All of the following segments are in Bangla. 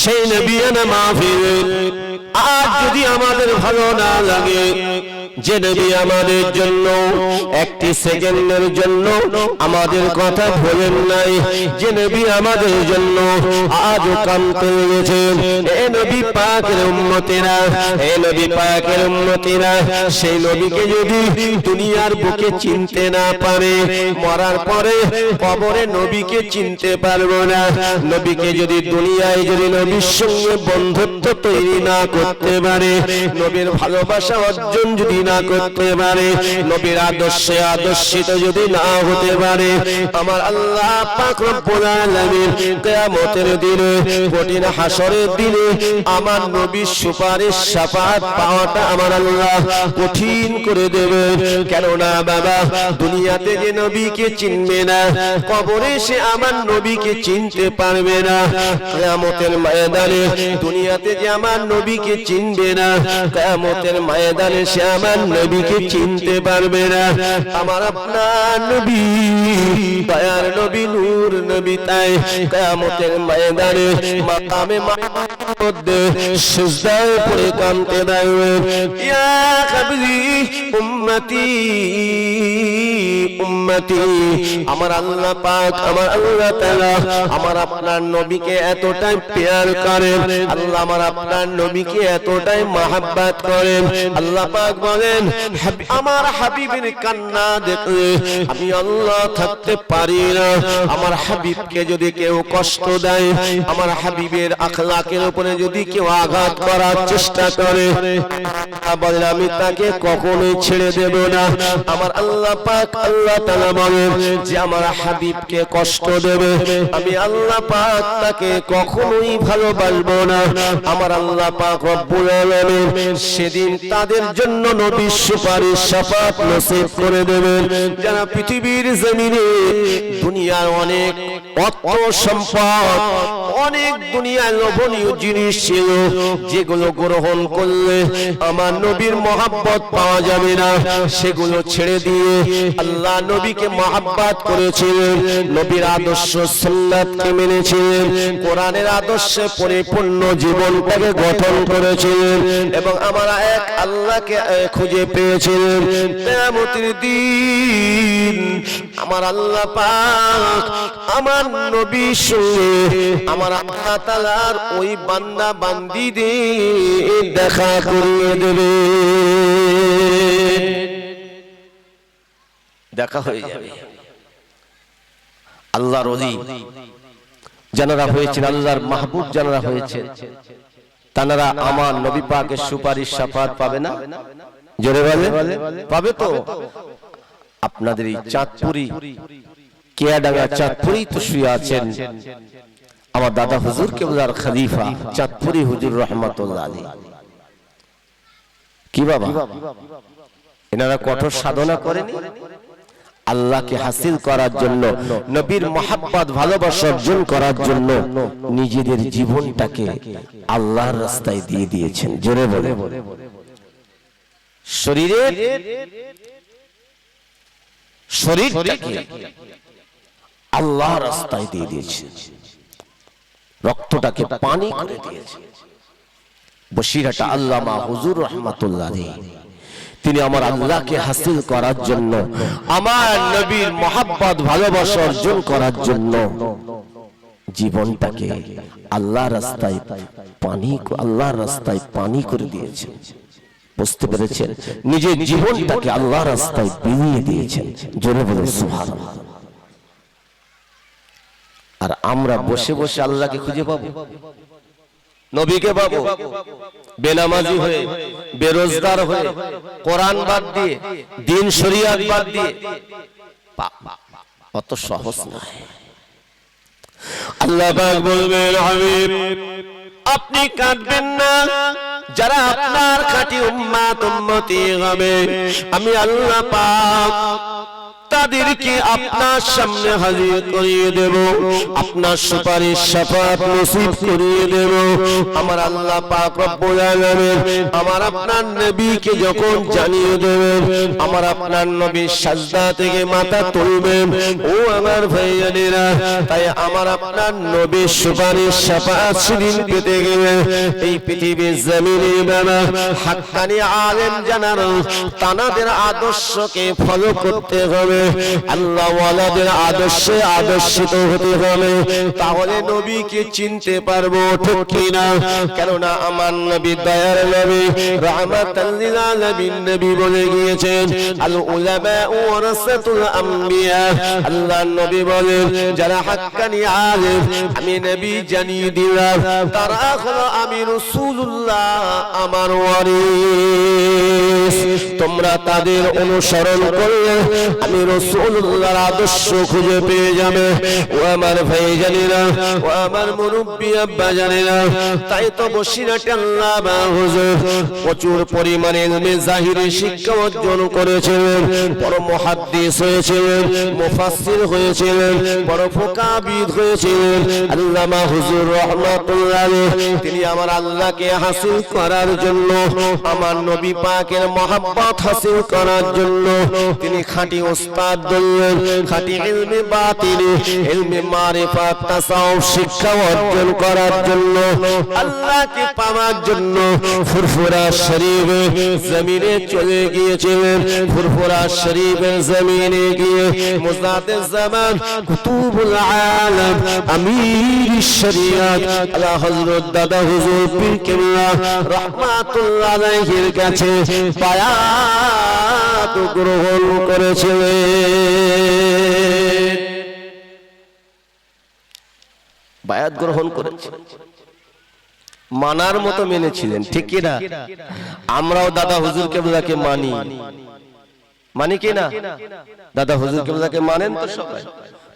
সেই নবিয়ানা মাহফিল আজ যদি আমাদের ভালো না লাগে, যে নবী আমাদের জন্য একটি সেকেন্ডের জন্য আমাদের কথা ভোলেন নাই, যে নবী আমাদের জন্য আজও কাঁদতে লেগেছেন, এ নবী পাকের উম্মতেরা, এ নবী পাকের উম্মতেরা, সেই নবীকে যদি দুনিয়ার বুকে চিনতে না পারে, মরার পরে কবরে নবীকে চিনতে পারবো না। নবীকে যদি দুনিয়ায় যদি নবীর সঙ্গে বন্ধুত্ব তৈরি না করতে পারে, নবীর ভালোবাসা অর্জন যদি না করতে পারে, নবীর আদর্শে আদর্শিত যদি না হতে পারে, আমার আল্লাহ পাক রব্বুল আলামিন কিয়ামতের দিনে, কঠিন হাসরের দিনে আমার নবীর সুপারিশ শাফাআত পাওয়াটা আমার আল্লাহ কঠিন করে দেবে। কেননা বাবা, দুনিয়াতে যে নবীকে চিনবে না, কবরে সে আমার নবীকে চিনতে পারবে না। কিয়ামতের ময়দানে দুনিয়াতে যে আমার নবীকে চিনবে না, কিয়ামতের ময়দানে সে আমার নবীকে চিনতে পারবে না। আমার আপনার নবী, দয়ার নবী, নূর নবী, তাই কিয়ামতের ময়দানে মাকামে মাহমুদের মধ্যে সিজদায় পড়ে কাঁদতে থাকবে, ইয়া হাবিবি উম্মতি উম্মতি। আমার আল্লাহ পাক, আমার আল্লাহ তাআলা আমার আপনার নবীকে এতটাই প্যার করেন, আল্লাহ আমার আপনার নবীকে এতটাই মহব্বত করেন। আল্লাহ পাক বলেন, আমার হাবিবের কান্না দেখলে আমি আল্লাহ থাকতে পারি না। আমার হাবিবকে যদি কেউ কষ্ট দেয়, আমার হাবিবের আখলাকের উপরে যদি কেউ আঘাত করার চেষ্টা করে, বলেন আমি তাকে কখনোই ছেড়ে দেব না। আমার আল্লাহ পাক, আল্লাহ তাআলা বলেন যে আমার হাবিবকে কষ্ট দেবে, আমি আল্লাহ পাক তাকে কখনোই ভালোবাসবো না। আমার আল্লাহ পাক রব্বুল আলামিন সেদিন তাদের জন্য নবীর সুপারিশ শাফাআত নসিব করে দেবেন, যারা পৃথিবীর জমিনে দুনিয়ার অনেক অর্থ সম্পদ, অনেক দুনিয়ার লোভনীয় জিনিস ছিল, যেগুলো গ্রহণ করলে আমার নবীর মহব্বত পাওয়া যাবে না, সেগুলো ছেড়ে দিয়ে আল্লাহ নবীকে মহব্বত করেছিলেন, নবীর আদর্শ সুন্নাতকে মেনেছিলেন, কোরআনের আদর্শে পরিপূর্ণ জীবনটাকে গঠন করেছিলেন এবং আমরা এক আল্লাহকে খুঁজে পেয়েছিলেন। কিয়ামতের দিন আমার আল্লাহ পাক আমার নবীর সঙ্গে আমার আল্লাহ তাআলার ওই বান্দা বান্দীদের দেখা করিয়ে দেবে, দেখা হয়ে যাবে। আল্লাহর ওলি যারা হয়েছেন, আল্লাহর মাহবুব যারা হয়েছেন, তারা আমার নবী পাকের সুপারিশ শাফাআত পাবে না? জোরে বলে পাবে তো। আপনাদের এই চাঁদপুরি কেয়াডাঙ্গা চাঁদপুরি তো শুয়ে আছেন আমার দাদা হুজুর কেবলার খলিফা চাঁদপুরি হুজুর রহমাতুল্লাহ আলাইহি। কি বাবা, এনারা কঠোর সাধনা করেনি আল্লাহকে হাসিল করার জন্য, নবীর মহব্বত ভালোবাসা অর্জন করার জন্য নিজেদের জীবনটাকে আল্লাহর রাস্তায় দিয়ে দিয়েছেন। জোরে বলে শরীরটাকে আল্লাহর রাস্তায় দিয়ে দিয়েছেন, রক্তটাকে পানি করে দিয়েছে। বসিরহাটা আল্লামা হুজুর রহমাতুল্লাহ আলাইহি তিনি আমার আল্লাহকে হাসিল করার জন্য, আমার নবীর মহব্বত ভালোবাসা অর্জন করার জন্য জীবনটাকে আল্লাহর রাস্তায় পানি করে দিয়েছেন। বুঝতে পেরেছেন? নিজের জীবনটাকে আল্লাহর রাস্তায় বিলিয়ে দিয়েছেন। জোরে বলে সুবহানাল্লাহ। আর আমরা বসে বসে আল্লাহকে খুঁজে পাবো, নবীকে পাবো বেনামাজি হয়ে, বেরোজগার হয়ে, কোরআন বাদ দিয়ে, দিন শরিয়াত বাদ দিয়ে। অত সহজ নয়। আল্লাহ পাক বলবেন, হাবিব আপনি কাঁদবেন না, যারা আপনার খাঁটি উম্মত উম্মতি হবে আমি আল্লাহ পাক তাদেরকে আপনার সামনে হাজির করিয়ে দেব, আপনার সুপারিশ শাফাত নসিব করিয়ে দেব। আমার আল্লাহ পাক রব্বুল আলামিন আমার আপনার নবীকে যখন জানিয়ে দেবেন, আমার আপনার নবী সাজদা থেকে মাথা তুলবেন। ও আমার ভাইয়েরা, তাই আমার আপনার নবীর সুপারিশ শাফাত সেদিন পেতে গেলে এই পৃথিবীর জমিনে বাবা হাক্কানি আলেম জানার তানাদের আদর্শকে ফলো করতে হবে, আল্লাহ ওয়ালাদের আদর্শে আদর্শিত হতে হবে, তাহলে নবীকে চিনতে পারবো, ঠিক কিনা? কেননা আমার নবী দয়ার নবী, রাহমাতাল লিল আলামিন নবী বলে গিয়েছেন, আল উলামা ওয়ারাসাতুল আম্বিয়া। আল্লাহ নবী বলেন, যারা হাক্কানি আলেম আমি নবী জানিয়ে দিলাম তারা হলো আমি রাসূলুল্লাহ, আমার ওয়ারিস। তোমরা তাদের অনুসরণ করলে আমি রাসূলুল্লাহর আদর্শ খুঁজে পেয়ে যাবে। ও আমার ভাইজানেরা, ও আমার মুরব্বি আব্বা জানেরা, তাই তো বসিরহাটে আল্লামা হুজুর প্রচুর পরিমাণে ইলমে জাহিরি শিক্ষা অর্জন করেছিলেন, বড় মুহাদ্দিস হয়েছিলেন, মুফাসসির হয়েছিলেন, বড় ফুকাহাবিদ হয়েছিলেন। আল্লামা হুজুর রাহমাতুল্লাহ আলাইহি তিনি আমার আল্লাহকে হাসিল করার জন্য, আমার নবী পাকের মহব্বত হাসিল করার জন্য তিনি খাঁটি উস্তাদ বললেন, খাঁটি ইলমে বাতিনি, ইলমে মারিফাত তাসাউফ শিক্ষা অর্জন করার জন্য, আল্লাহকে পাওয়ার জন্য ফুরফুরা শরীফে জমিনে চলে গিয়েছিলেন। ফুরফুরা শরীফের জমিনে গিয়ে মুজাদ্দিদ জামান কুতুবুল আলম আমির শরিয়ত আলা হযরত দাদা হুজুর পীর কেবলা রাহমাতুল্লাহ আলাইহির কাছে বায়াত গ্রহণ করেছিলেন, বায়াত গ্রহণ করেছিলেন, মানার মতো মেনেছিলেন, ঠিক কি না? আমরাও দাদা হুজুর কেবলাকে মানি, মানি কি না? দাদা হুজুর কেবলাকে মানেন তো সবাই?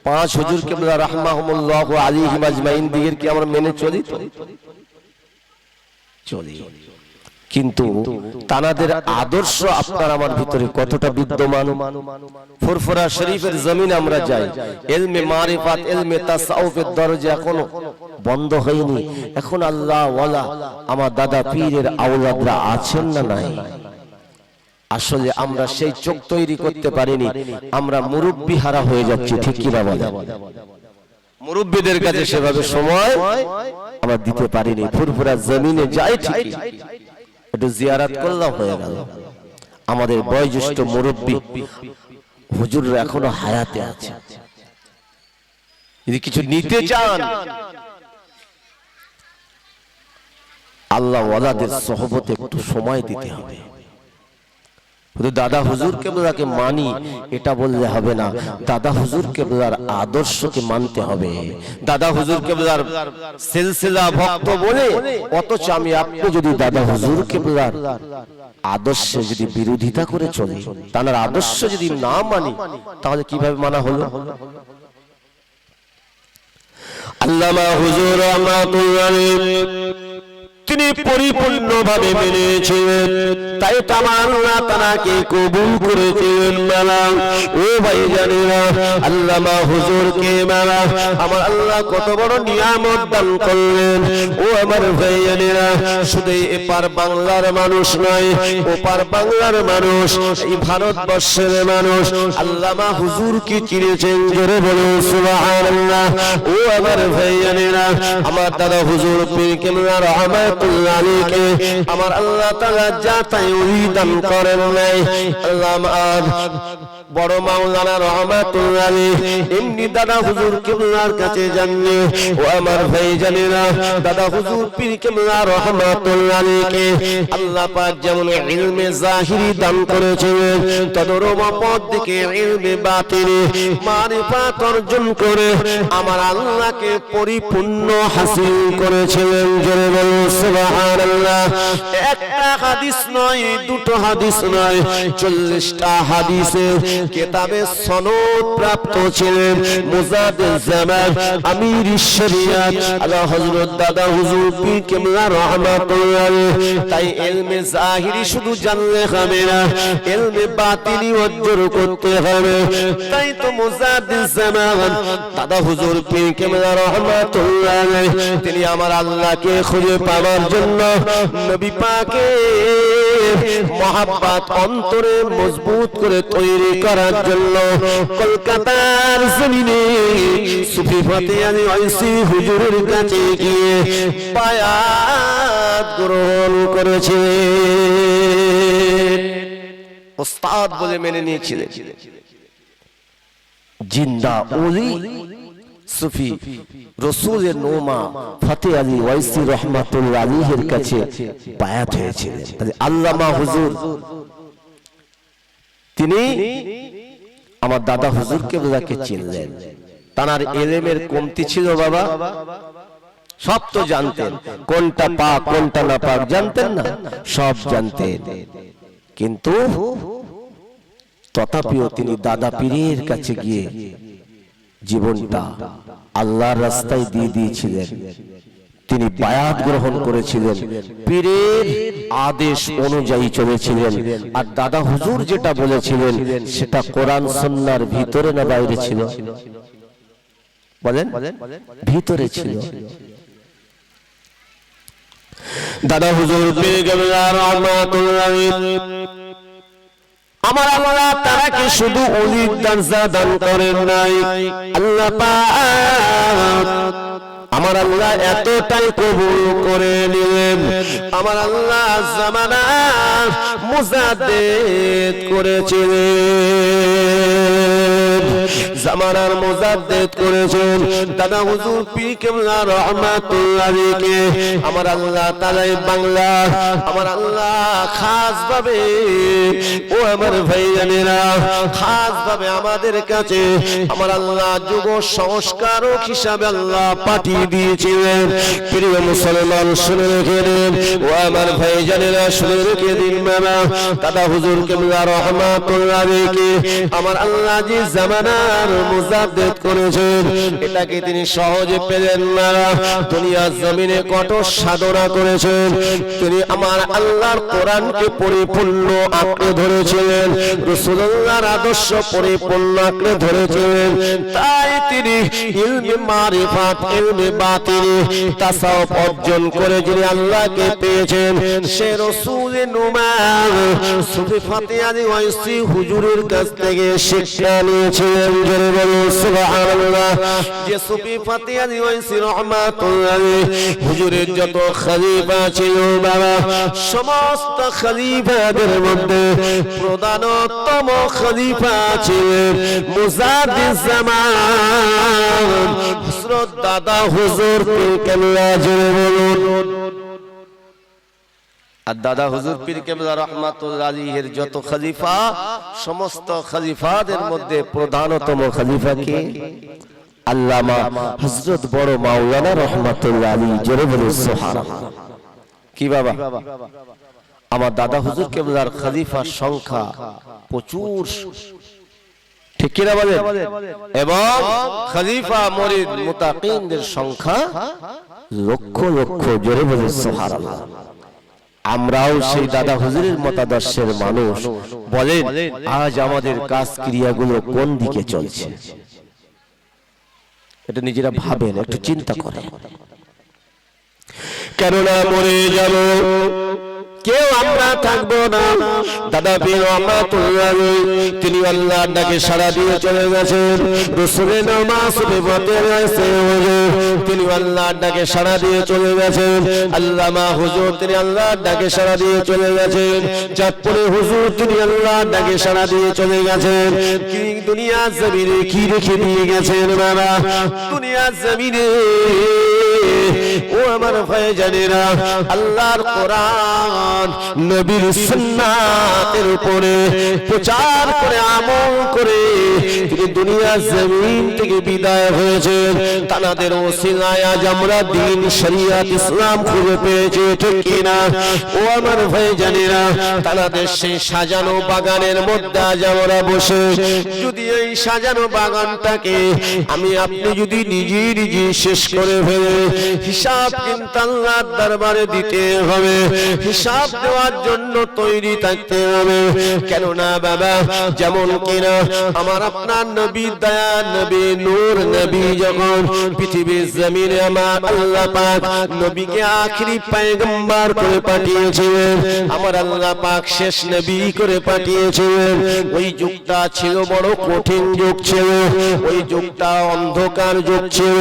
পাঁচ হুজুর কেবলা রাহমাহুমুল্লাহ আলাইহিম আজমাইন দিগের কি আমরা মেনে চলি? তো চলি, কিন্তু তানাদের আদর্শ আপনার আমার ভিতরে কতটা বিদ্যমান? ফুরফুরা শরীফের জমিনে আমরা যাই, ইলমে মারিফাত ইলমে তাসাউফের দরজা এখনো বন্ধ হয়নি। এখন আল্লাহ ওয়ালা আমার দাদা পীরের আওলাদরা আছেন না নাই? আসলে আমরা সেই চোখ তৈরি করতে পারিনি, আমরা মুরব্বি হারা হয়ে যাচ্ছি, ঠিক কি না বলেন? মুরব্বিদের কাছে সেভাবে সময় আমরা দিতে পারিনি। ফুরফুরা জমিনে যাই ঠিক, একটু জিয়ারত করলাম হয়ে গেল। আমাদের বয়োজ্যেষ্ঠ মুরব্বি হুজুররা এখনো হায়াতে আছে, যদি কিছু নিতে চান আল্লাহ ওয়ালাদের সোহবতে একটু সময় দিতে হবে। দাদা হুজুর কেবলাকে মানি এটা বললে হবে না, দাদা হুজুর কেবলার আদর্শকে মানতে হবে। দাদা হুজুর কেবলার সিলসিলা ভক্ত বলে অথচ আমি আপনি যদি দাদা হুজুর কেবলার আদর্শে যদি বিরোধিতা করে চলি, তার আদর্শ যদি না মানি, তাহলে কিভাবে মানা হলো? আল্লামা হুজুর রাহমাতুল্লাহ আলাইহি তিনি পরিপূর্ণভাবে মেনেছিলেন, তাই তো আমার আল্লাহ তাআলাকে কবুল করেছিলেন। মালা ও ভাইজানেরা, আল্লামা হুজুরকে মালা আমার আল্লাহ কত বড় নিয়ামত দান করলেন। ও আমার ভাইজানেরা, শুধু এপার বাংলার মানুষ নয়, ওপার বাংলার মানুষ, এই ভারতবর্ষের মানুষ আল্লামা হুজুরকে চিনেছেন, জোরে বলুন সুবহানাল্লাহ। ও আমার ভাইজানেরা, আমার দাদা হুজুর পীর কেবলা রহমাতুল্লাহ আলাইহি আমার আল্লাহ তাআলা যা তাই দান করেন নাই। আল্লাহ বড় মাওলানা রহমাতুল্লাহ আলাইহি এমনি দাদা হুজুর কেবলার কাছে জানলে, ও আমার ভাইজানেরা, দাদা হুজুর পীর কেবলা রহমাতুল্লাহ আলাইহি আল্লাহ পাক যেমন ইলমে জাহিরি দান করেছিলেন, তদরূপ দিকে ইলমে বাতিনি মারিফাত অর্জন করে আমার আল্লাহকে পরিপূর্ণ হাসিল করেছিলেন। জোরে বলুন সুবহানাল্লাহ। একটা হাদিস নয়, দুটো হাদিস নয়, 40টা হাদিসে কিতাবে সনদ প্রাপ্ত ছিলেন মুজাদ্দিদ জামান আমির শরিয়াত আলা হযরত দাদা হুজুর পীর কেবলা রাহমাতুল্লাহ আলাইহি। তাই ইলমে জাহিরি শুধু জানলে হবে না, ইলমে বাতিনি অর্জন করতে হবে। তাই তো মুজাদ্দিদ জামান দাদা হুজুর পীর কেবলা রাহমাতুল্লাহ আলাইহি তিনি আমার আল্লাহকে খুঁজে পাওয়ার জন্য নবী পাকের মহব্বত অন্তরে মজবুত করে তৈরি করার জন্য কলকাতার জমিনে সুফি ফতে আলী ওয়াইসি হুজুরের কাছে গিয়ে বায়াত গ্রহণ করেছে। ওস্তাদ বলে মেনে নিয়েছিলেন। জিন্দা ওলি সুফি রসুলের নোমা ফতে আলী ওয়াইসি রহমাতুল্লাহ আলাইহির কাছে বায়াত হয়েছিলেন। আল্লামা হুজুর তিনি আমার দাদা হুজুর কেবলাকে চিনলেন। তার ইলমের কমতি ছিল বাবা, সব তো জানতেন, কোনটা পাক কোনটা না পাক জানতেন না, সব জানতেন। কিন্তু তথাপিও তিনি দাদা পীরের কাছে গিয়ে জীবনটা আল্লাহর রাস্তায় দিয়ে দিয়েছিলেন। তিনি বায়াত গ্রহণ করেছিলেন, পীরের আদেশ অনুযায়ী চলেছিলেন। আর দাদা হুজুর যেটা বলেছিলেন সেটা কোরআন সুন্নাহর ভিতরে না বাইরে ছিল? বলেন, ভিতরে ছিল। দাদা হুজুর পীর কেবলা রাহমাতুল্লাহ আলাইহি আমার আল্লাহ তারাকে শুধু ওলির দরজা দান করেন নাই, আল্লাহ পাক আমার আল্লাহ এতটাই কবুল করে নিলেন। আমার আল্লাহ জামানা মুজাদ্দিদ করেছিলেন, জামানার মুজাদ্দিদ করেছেন দাদা হুজুর পীর কেবলা রাহমাতুল্লাহ আলাইহি। আমার আল্লাহ তাআলা বাংলা আমার আল্লাহ খাস ভাবে ও আমার ভাইজানেরা খাস ভাবে আমাদের কাছে আমার আল্লাহ যুগ সংস্কারক হিসাবে আল্লাহ পাঠিয়ে দিয়েছিলেন। প্রিয় মুসলমান শুনে রেখে দিন, ও আমার ভাইজানেরা শুনে রেখে দিন বাবা, দাদা হুজুর কেবলা রাহমাতুল্লাহ আলাইহি আমার আল্লাহ যে জামানার মুজাদ্দিদ করেছেন এটাকে তিনি সহজে পেলেন না। দুনিয়ার জমিনে কত সাধনা করেছেন, তিনি আমার আল্লাহর কোরআনকে পরিপূর্ণ আঁকড়ে ধরেছিলেন, রাসূলুল্লাহর আদর্শ পরিপূর্ণ আঁকড়ে ধরেছিলেন। তাই তিনি ইলমে মারিফাত ইলমে বাতিনি তাসাউফ অর্জন করে যিনি আল্লাহকে পেয়েছেন সে রাসূলের নোমা সুফি ফতে আলী ওয়াইসি হুজুরের কাছ থেকে শিক্ষা নিয়েছিলেন। জোরে বলুন সুবহানাল্লাহ। যে সুফি ফতে আলী ওয়াইসি রাহমাতুল্লাহ আলাইহি হুজুরের যত খলিফা ছিল বাবা, সমস্ত খলিফাদের মধ্যে প্রধানতম খলিফা ছিলেন মুজাদ্দিদ জামান হযরত দাদা হুজুর পীর কেবলা। জোরে বলুন। আর দাদা হুজুর পীর কেবলা রাহমাতুল্লাহ আলাইহির যত খলিফা সমস্ত খলিফাদের মধ্যে প্রধানতম খলিফা কে? আল্লামা হযরত বড় মাওলানা রাহমাতুল্লাহ আলাইহি। জোরে বলুন সুবহানাল্লাহ। কি বাবা, আমার দাদা হুজুর কেবলার খলিফার সংখ্যা প্রচুর, ঠিক কি না বলেন? এবং খলিফা মুরিদ মুতাকিনদের সংখ্যা লক্ষ লক্ষ। জোরে বলুন সুবহানাল্লাহ। আমরাও সেই দাদা হুজুরের মতাদর্শের মানুষ। বলেন আজ আমাদের কাজ ক্রিয়াগুলো কোন দিকে চলছে? এটা নিজেরা ভাবেন, একটু চিন্তা করেন। কেননা মরে যাব, কেউ আমরা থাকবো না। দাদা পীর রাহমাতুল্লাহ আলাইহি তিনি আল্লাহর ডাকে সাড়া দিয়ে চলে গেছেন। রাসূলের নামাজ সুফি ফতে আলী তিনি আল্লাহর ডাকে সাড়া দিয়ে চলে গেছেন। আল্লামা হুজুর তিনি আল্লাহর ডাকে সাড়া দিয়ে চলে গেছেন। চাঁদপুরে হুজুর তিনি আল্লাহর ডাকে সাড়া দিয়ে চলে গেছেন। কি দুনিয়ার জমিনে কি রেখে দিয়ে গেছেন বাবা? দুনিয়ার জমিনে ও আমার ভাইজানেরা, আল্লাহর কোরআন নবীর সুন্নাতের উপরে প্রচার করে আমল করে তিনি দুনিয়া জমিন থেকে বিদায় হয়েছেন। তাদের ওসিলায় আজ আমরা দ্বীন শরিয়ত ইসলাম খুঁজে পেয়েছি, ঠিক কিনা? ও আমার ভাইজানেরা, তাদের সেই সাজানো বাগানের মধ্যে আজ আমরা বসে যদি এই সাজানো বাগানটাকে আমি আপনি যদি নিজে নিজে শেষ করে ফেলে, হিসাব কিন্তু আল্লাহর দরবারে দিতে হবে, হিসাব দেওয়ার জন্য তৈরি থাকতে হবে। কেননা বাবা, যেমন কিনা আমার আপনার নবী দয়া নবী নূর নবী যখন পৃথিবীর জমিনে আমার আল্লাহ পাক নবীকে আখেরি পয়গম্বর করে পাঠিয়েছিলেন, আমার আল্লাহ পাক শেষ নবী করে পাঠিয়েছিলেন। ওই যুগটা ছিল বড় কঠিন যুগ ছিল, ওই যুগটা অন্ধকার যুগ ছিল।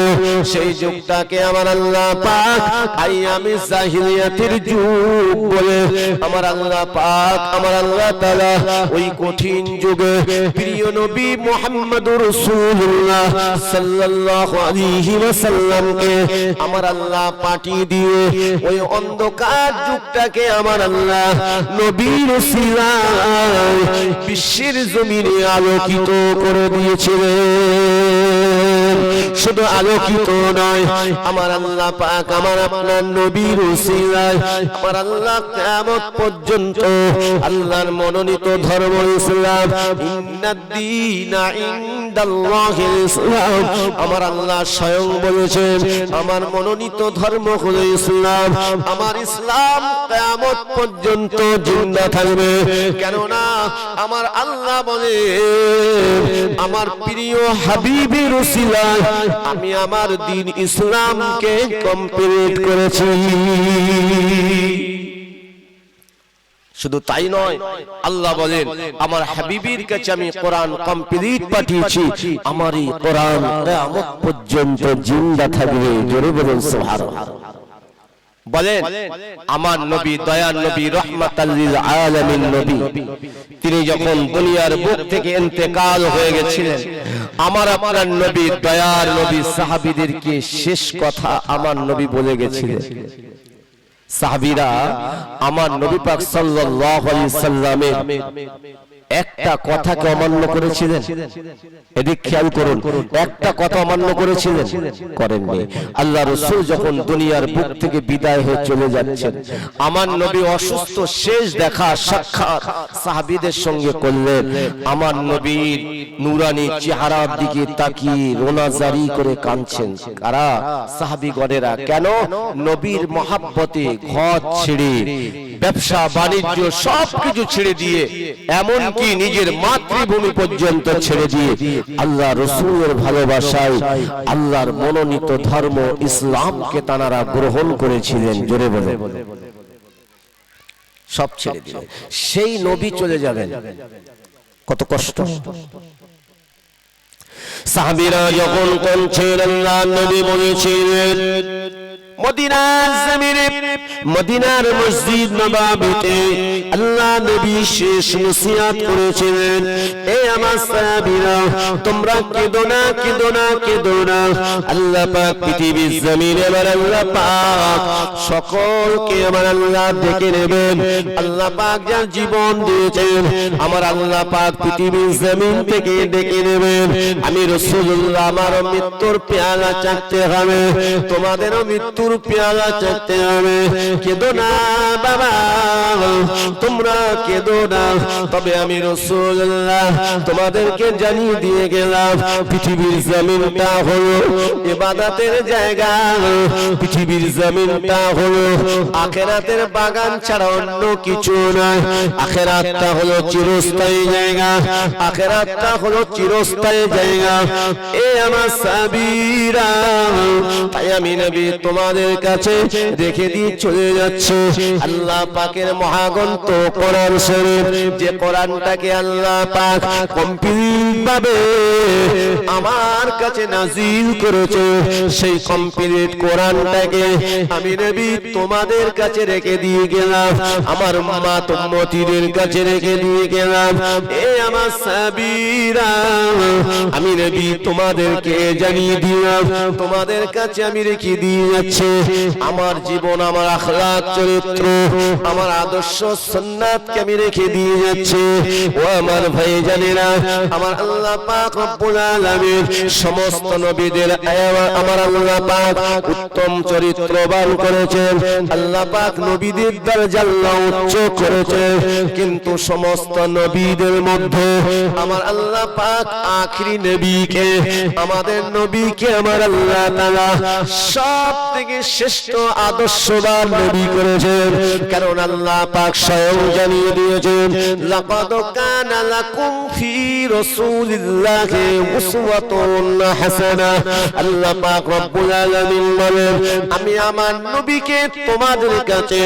সেই যুগটাকে আমার আল্লাহ পাক আইয়ামে জাহিলিয়াতের যুগ বলে আমার আল্লাহ পাক আমার আল্লাহ তাআলা ওই কঠিন যুগে প্রিয় নবী মুহাম্মদুর রাসূলুল্লাহ সাল্লাল্লাহু আলাইহি ওয়াসাল্লামকে আমার আল্লাহ পাঠিয়ে দিয়ে ওই অন্ধকার যুগটাকে আমার আল্লাহ নবীর ওসিলায় বিশ্বের জমিনে আলোকিত করে দিয়েছিলেন। শুধু আলোকিত নয়, আমার আল্লাহ পাক আমার আপনার নবীর ওসিলায় আমার আল্লাহ কিয়ামত পর্যন্ত আল্লাহর মনোনীত ধর্ম ইসলাম, ইন্নাদ-দীনা ইনদাল্লাহিল ইসলাম, আমার আল্লাহ স্বয়ং বলেছেন আমার মনোনীত ধর্ম হলো ইসলাম। আমার ইসলাম কিয়ামত পর্যন্ত জিন্দা থাকবে। কেননা আমার আল্লাহ বলে আমার প্রিয় হাবিবের ওসিলায় আমি আমার দ্বীন ইসলামকে কমপ্লিট করেছি। শুধু তাই নয়, আল্লাহ বলেন আমার হাবিবের কাছে আমি কোরআন কমপ্লিট পাঠিয়েছি, আমার এই কোরআন কিয়ামত পর্যন্ত জিন্দা থাকবে। জোরে বলুন সুবহানাল্লাহ। বলেন আমার নবী দয়ার নবী রহমাতাল লিল আলামিন নবী, তিনি যখন দুনিয়ার বুক থেকে ইন্তেকাল হয়ে গেছিলেন, আমার আপনার নবী দয়ার নবী সাহাবীদেরকে শেষ কথা আমার নবী বলে গেছিলেন। সাহাবীরা আমার নবী পাক সাল্লাল্লাহু আলাইহি সাল্লামের একটা কথাকে অমান্য করেছিলেন। এদিক খেয়াল করুন, একটা কথা অমান্য করেছিলেন? করেননি। আল্লাহ রাসূল যখন দুনিয়ার বুক থেকে বিদায় হয়ে চলে যাচ্ছেন, আমার নবী অসুস্থ, শেষ দেখা সাক্ষাৎ সাহাবীদের সঙ্গে করলেন। আমার নবীর নূরানী চেহারার দিকে তাকিয়ে রোনাজারি করে কাঁদছেন। কারা? সাহাবীগণেরা। কেন? নবীর মহাব্বতে ঘর ছেড়ে, ব্যবসা বাণিজ্য সবকিছু ছেড়ে দিয়ে, এমনকি নিজের মাতৃভূমি পর্যন্ত ছেড়ে দিয়ে আল্লাহ রাসূলের ভালোবাসায় আল্লাহর মনোনীত ধর্ম ইসলামকে তারা গ্রহণ করেছিলেন। জোরে বলে সব ছেড়ে দিলেন। সেই নবী চলে যাবেন, কত কষ্ট। সাহাবীরা যখন কোনছেন, আল্লাহ নবী বলেছিলেন মদিনার জমিনে, মদিনার মসজিদ নববীতে আল্লাহ নবী শেষ নসিহত করেছিলেন, এ আমার সাহাবীরা তোমরা কেঁদো না, কেঁদো না, কেঁদো না। আল্লাহ পাক পৃথিবীর জমিনে আমার আল্লাহ পাক সকলকে আমার আল্লাহ ডেকে নেবেন। আল্লাহ পাক যার জীবন দিয়েছেন আমার আল্লাহ পাক পৃথিবীর জমিন থেকে ডেকে নেবেন। আমি রাসূলুল্লাহ আমার মৃত্যুর পেয়ালা চাইতে হবে, তোমাদেরও মৃত্যুর পেয়ালা চাইতে হবে। কেঁদো না বাবা, তোমরা কেঁদো না। তবে আমি রাসূলুল্লাহ তোমাদেরকে জানিয়ে দিয়ে গেলাম, পৃথিবীর জমিনটা হলো ইবাদতের জায়গা, পৃথিবীর জমিনটা হলো আখিরাতের বাগান ছাড়া অন্য কিছু নয়। আখিরাতটা হলো চিরস্থায়ী জায়গা, আখিরাতটা হলো চিরস্থায়ী জায়গা। এ আমার সাহাবীরা, তাই আমি নবী তোমাদের কাছে রেখে দিয়ে চলে যাচ্ছে আল্লাহ পাকের মহাগ্রন্থ কোরআন শরীফ, যে কোরআনটাকে আল্লাহ পাক কমপ্লিট ভাবে আমার কাছে নাজিল করেছে। সেই কমপ্লিট কোরআনটাকে আমি নবী তোমাদের কাছে রেখে দিয়ে গেলাম, আমার উম্মত উম্মতীদের কাছে রেখে দিয়ে গেলাম। এ আমার সাহাবীরা, আমি নবী তোমাদেরকে জানিয়ে দিলাম, তোমাদের কাছে আমি রেখে দিয়ে যাচ্ছি দিয়েছে আমার জীবন আমার আখলাক চরিত্র আমার আদর্শ সুন্নাতকে আমি রেখে দিয়ে যাচ্ছি ও আমার ভাই জানেনা আমার আল্লাহ পাক রব্বুল আলামিন সমস্ত নবীদের আমার আল্লাহ পাক উত্তম চরিত্রবান করেছেন আল্লাহ পাক নবীদের দরজা উচ্চ করেছেন কিন্তু সমস্ত নবীদের মধ্যে আমার আল্লাহ পাক আখেরি নবীকে আমাদের নবীকে আমার আল্লাহ তাআলা সবথেকে শ্রেষ্ঠ আদর্শবান নবী করেছেন কারণ আল্লাহ পাক স্বয়ং জানিয়ে দিয়েছেন লাকাদ কানা লাকুম ফি রাসূলিল্লাহি উসওয়াতুন হাসানাহ আল্লাহ পাক রব্বুল আলামিন বলেন আমি আমার নবীকে তোমাদের কাছে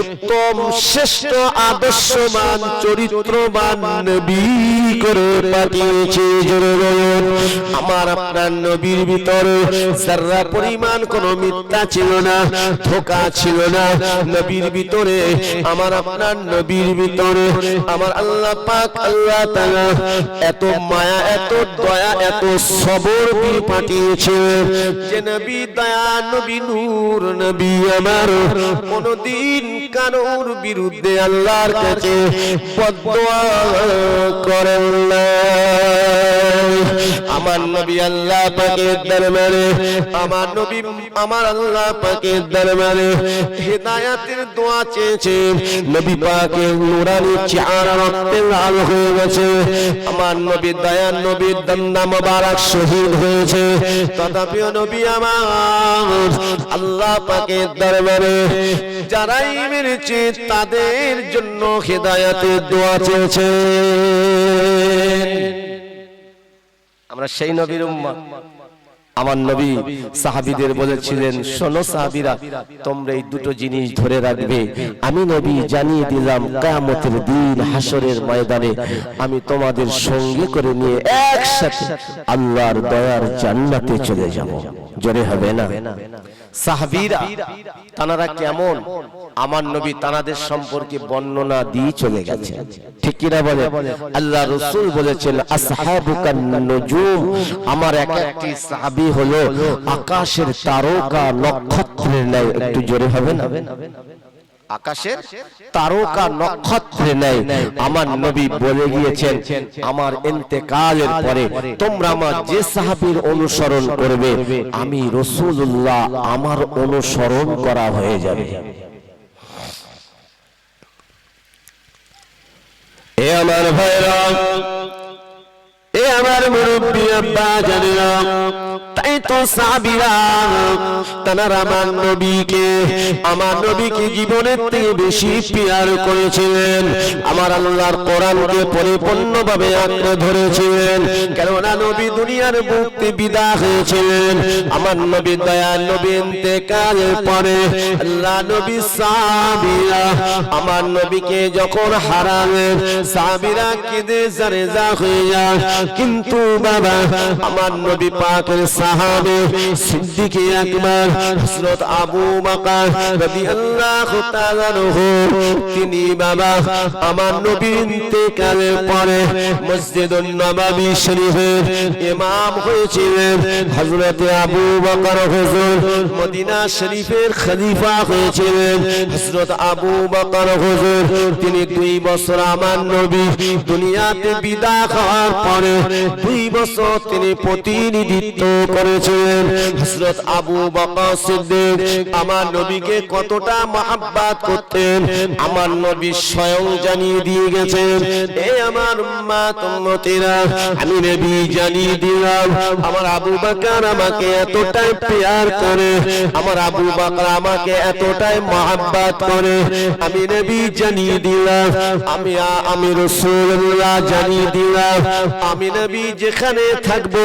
উত্তম শ্রেষ্ঠ আদর্শবান চরিত্রবান নবী করে পাঠিয়েছি জোরে বলুন আমার আপনার নবীর ভিতরে যারা পরিমাণ কোনো মিথ্যা ছিল না ধোঁকা ছিল না নবীর ভিতরে আমার আপনার নবীর ভিতরে আমার আল্লাহ পাক আল্লাহ তাআলা এত মায়া এত দয়া এত সবর দিয়ে পাঠিয়েছে যে নবী দয়া নবী নূর নবী আমার কোনদিন কারোর বিরুদ্ধে আল্লাহর কাছে বদদোয়া করেন না আমার নবী আল্লাহ পাকের দরবারে আমার নবী আমার আল্লাহ পাকের দরবারে হিদায়াতের দোয়া চেয়েছে নবী পাকের নূরানি চেহারা রক্তে লাল হয়ে গেছে আমার নবী দয়ার নবীর দন্দা মোবারক শহীদ হয়েছে তথাপিও নবী আমার আল্লাহ পাকের দরবারে যারাই মেরেছে তাদের জন্য হিদায়াতের দোয়া চেয়েছে আমরা সেই নবীর উম্মত আমার নবী সাহাবীদের বলেছিলেন শোনো সাহাবীরা তোমরা এই দুটো জিনিস ধরে রাখবে আমি নবী জানিয়ে দিলাম কিয়ামতের দিন হাসরের ময়দানে আমি তোমাদের সঙ্গে করে নিয়ে একসাথে আল্লাহর দয়ার জান্নাতে চলে যাব জোরে হবে না সাহাবীরা তারা কেমন আমার নবী তাদের সম্পর্কে বর্ণনা দিয়ে চলে গেছে ঠিক কি না বলে আল্লাহ রাসূল বলেছেন আসহাবুকান নুজুম আমার একটি সাহাবী হলো আকাশের তারকা নক্ষত্রের ন্যায় একটু জোরে হবে না আকাশের তারকা নক্ষত্রের ন্যায় আমার নবী বলে গিয়েছেন আমার ইন্তেকালের পরে তোমরা আমার যে সাহাবীর অনুসরণ করবে আমি রাসূলুল্লাহ আমার অনুসরণ করা হয়ে যাবে এ আমার ভাইরা এ আমার মুরব্বি আব্বা জানেরা তাই তো সাহাবীরা তারা আমার নবীকে জীবনের থেকে বেশি প্যার করেছিলেন আমার আল্লাহর কোরআনকে পরিপূর্ণভাবে আঁকড়ে ধরেছিলেন কেননা নবী দুনিয়ার মুক্তি বিদায় হয়েছিলেন আমার নবী দয়াল নবী ইন্তেকালের পরে আল্লাহ নবী সাহাবীরা আমার নবীকে যখন হারালেন সাহাবীরা কেঁদে জারেজা হয়ে যায় কিন্তু বাবা আমার নবী পাকের সাহাবে সিদ্দিকে আকবর হযরত আবু বকর রাদিয়াল্লাহু তাআলা আনহু তিনি বাবা আমার নবীর ইন্তেকালের পরে মসজিদুন নববী শরীফের ইমাম হয়েছিলেন হযরত আবু বকর হুজুর মদিনা শরীফের খলিফা হয়েছিলেন হযরত আবু বকর হুজুর তিনি 2 বছর আমার নবী দুনিয়াতে বিদায় হওয়ার পরে 2 বছর তিনি প্রতিনিধিত্ব করেছেন হযরত আবু বকর সিদ্দিক আমার নবীকে কতটা মহব্বত করতেন আমার নবী স্বয়ং জানিয়ে দিয়ে গেছেন এ আমার উম্মত উম্মতিরা আমি নবী জানিয়ে দিলাম আমার আবু বকর আমাকে এতটাই প্যার করে আমার আবু বকর আমাকে এতটাই মহব্বত করে আমি নবী জানিয়ে দিলাম আমি রাসূলুল্লাহ জানিয়ে দিলাম আমি নবী যেখানে থাকবো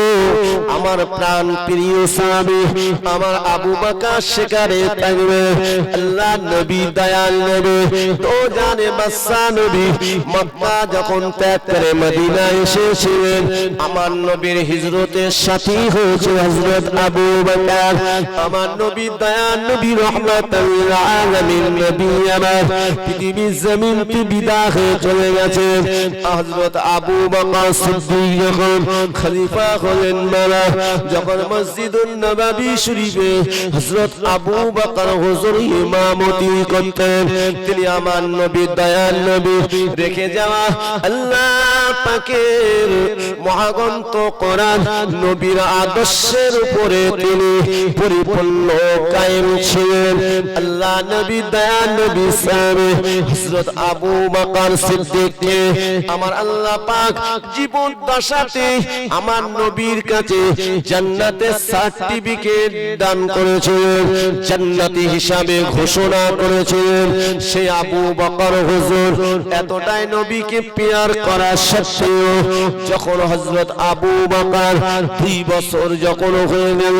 আমার প্রাণ প্রিয় সাহাবী আমার আবু বকর সেখানে থাকবে আল্লাহ নবী দয়াল নবী তো জানে বাদশা নবী মক্কা যখন ত্যাগ করে মদিনা এসেছিলেন আমার নবীর হিজরতের সাথী হয়েছে হযরত আবু বকর আমার নবী দয়াল নবী রাহমাতুল আলামিন নবী আমার পৃথিবীর জমিন থেকে বিদায় হয়ে চলে গেছে হযরত আবু বকর সিদ্দিক যখন খলিফা হলেন মারা যখন মসজিদুন নববী শরীফে হযরত আবু বকর হুজুর ইমামতি করতেন। তিনি আমার নবী, দয়াল নবী রেখে যাওয়া আল্লাহ পাকের মহাগ্রন্থ কোরআন নবীর আদর্শের উপরে তিনি পরিপূর্ণ কায়েম ছিলেন। আল্লাহ নবী, দয়াল নবী সামনে হযরত আবু বকর সিদ্দিককে আমার আল্লাহ পাক জীবন দশাতে আমার নবীর কাছে জান্নাতের সার্টিফিকেট দান করেছিলেন, জান্নাতি হিসাবে ঘোষণা করেছিলেন। সেই আবু বকর হুজুর এতটাই নবীকে প্যার করা সত্ত্বেও যখন হযরত আবু বকর 2 বছর যখন হয়ে গেল,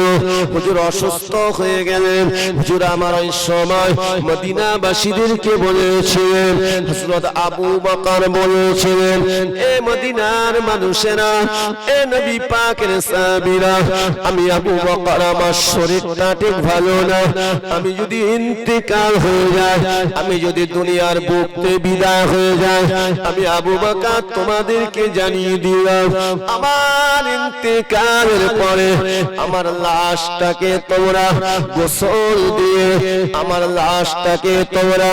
হুজুর অসুস্থ হয়ে গেলেন। হুজুর আমার ওই সময় মদিনাবাসীদেরকে বলেছিলেন, হযরত আবু বকর বলেছিলেন, এ মদিনার মানুষেরা, এ নবী পাকের সাহাবীরা, আমি আবু বকর আমার শরীরটা ঠিক ভালো না, আমি যদি ইন্তেকাল হয়ে যায়, আমি যদি দুনিয়ার বুকতে বিদায় হয়ে যায়, আমি আবু বকর তোমাদেরকে জানিয়ে দিলাম আমার ইন্তেকালের পরে আমার লাশটাকে তোমরা গোসল দিয়ে, আমার লাশটাকে তোমরা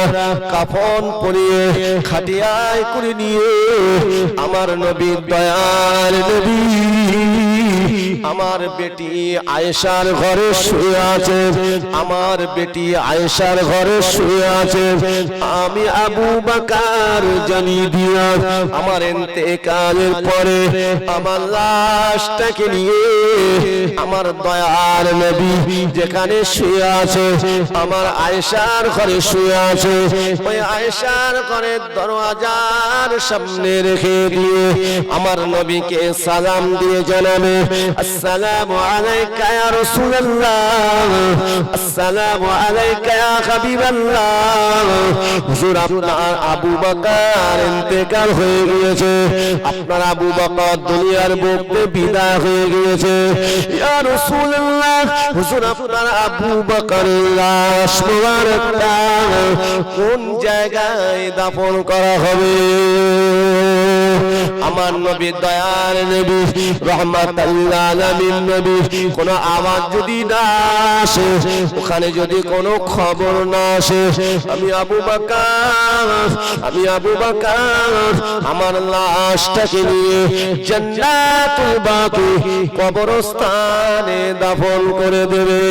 কাফন পরিয়ে খাটিয়ায় করে নিয়ে আমার নবী, দয়াল নবী আমার বেটি আয়েশার ঘরে শুয়ে আছে, আমার বেটি আয়েশার ঘরে শুয়ে আছে। আমি আবু বকর জানিয়ে দিলাম আমার ইন্তেকালের পরে আমার লাশটাকে নিয়ে আমার দয়াল নবী যেখানে শুয়ে আছে, আমার আয়েশার ঘরে শুয়ে আছে, ওই আয়েশার ঘরের দরওয়াজার সামনে রেখে দিয়ে আমার নবীকে সালাম দিয়ে জানাবে, আসসালামু আলাইকা ইয়া রাসূলুল্লাহ, আসসালামু আলাইকা ইয়া হাবিবাল্লাহ। হুজুর আপনার আবু বকর ইন্তেকাল হয়ে গিয়েছে, আপনার আবু বকর দুনিয়ার বুকে বিদায় হয়ে গিয়েছে। ইয়া রাসূলুল্লাহ, হুজুর আপনার আবু বকরের লাশ মোবারকটা কোন জায়গায় দাফন করা হবে? আমার নবী, দয়াল নবী, রহমাতুল আলামিন নবী কোন আওয়াজ যদি না আসে, ওখানে যদি কোনো খবর না আসে, আমি আবু বকর আমার লাশটাকে নিয়ে জান্নাতুল বাকি কবরস্থানে দাফন করে দেবে।